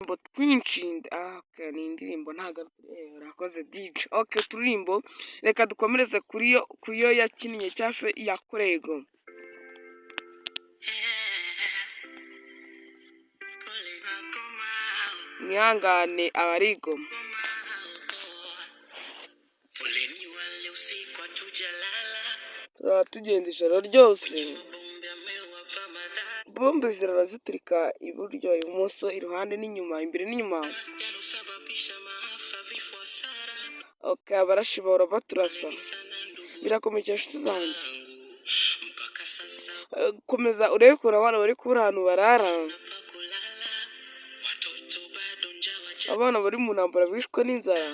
twinshi ni indirimbo ntabwo urakoze DJ. Okay, turirimbo reka dukomereze kuri yo yakinnye cyangwa se iyakorego. Mwihangane abarigo tugenda ijoro ryose, bombe zirara ziturika iburyo ibumoso iruhande n'inyuma, imbere n'inyuma. Okay, abarashi bahora baturasa, birakomeje inshuti zanjye. Komeza urebe ukuntu abana bari kubura ahantu barara, abana bari mu ntambara bishwe n'inzara.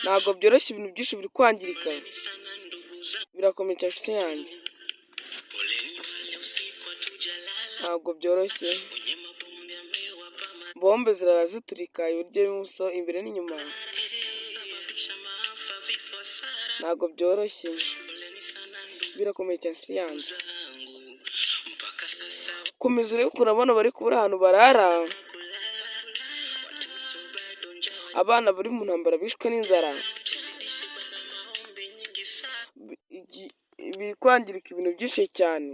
Ntabwo byoroshye, ibintu byinshi biri kwangirika, birakomeje inshuti yanjye, ntabwo byoroshye. Bombe zirara ziturika iburyo ibumoso imbere n'inyuma, ntabwo byoroshye, birakomeje inshuti yanjye. Komeza urebe ukuntu abana bari kubura ahantu barara, abana bari mu ntambara bishwe n'inzara, biri kwangirika ibintu byinshi cyane.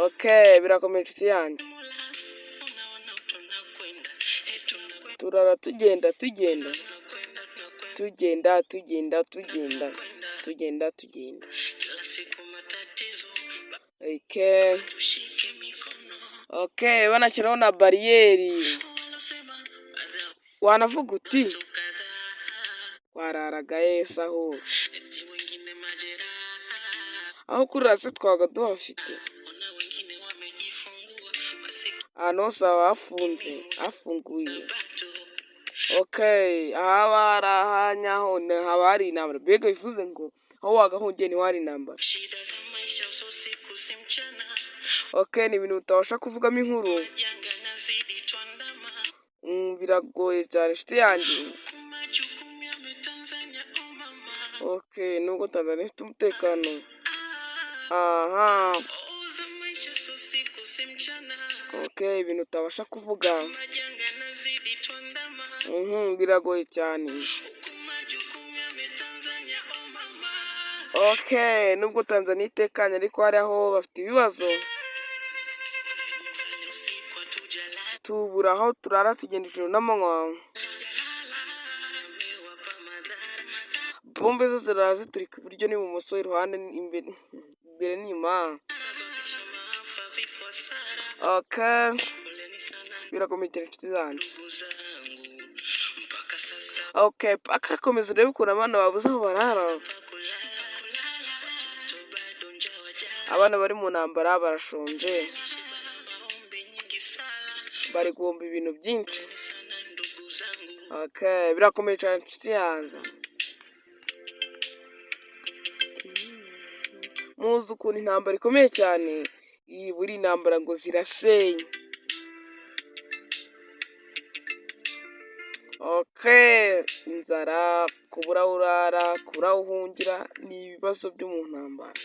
Okay, birakomeje inshuti yanjye, turara tugenda. Okay, banashyiraho na bariyeri. Wanavuga uti wararaga yesa aho kurira se twabaga duhafite. Ahantu hose haba hafunguye. Okay, ahaba hari ahanya haba hari intambara, mbega bivuze ngo aho wagahungiye ntiwari intambara. Okay, ni ibintu utabasha kuvugamo inkuru, biragoye cyane inshuti yanjye. Okay, nubwo Tanzania ifite umutekano, okay, ibintu utabasha kuvuga, biragoye cyane. Okay, nubwo Tanzania itekanye ariko hari aho bafite ibibazo, tubura aho turara, tugenda ijoro n'amanywa. Bombe zo zirara ziturika iburyo n'ibumoso, iruhande, imbere n'inyuma. Okay, birakomeje inshuti zanjye. Okay, akakomeza urebe ukuntu abana babuze aho barara. Abana bari mu ntambara barashonje, bari guhomba ibintu byinshi. Okay, birakomeje cyane inshuti yanjye. Muzi ukuntu intambara ikomeye cyane, iyi buri intambara ngo zirasenya. Okay, inzara, kubura aho urara, kubura aho uhungira, ni ibibazo byo mu ntambara.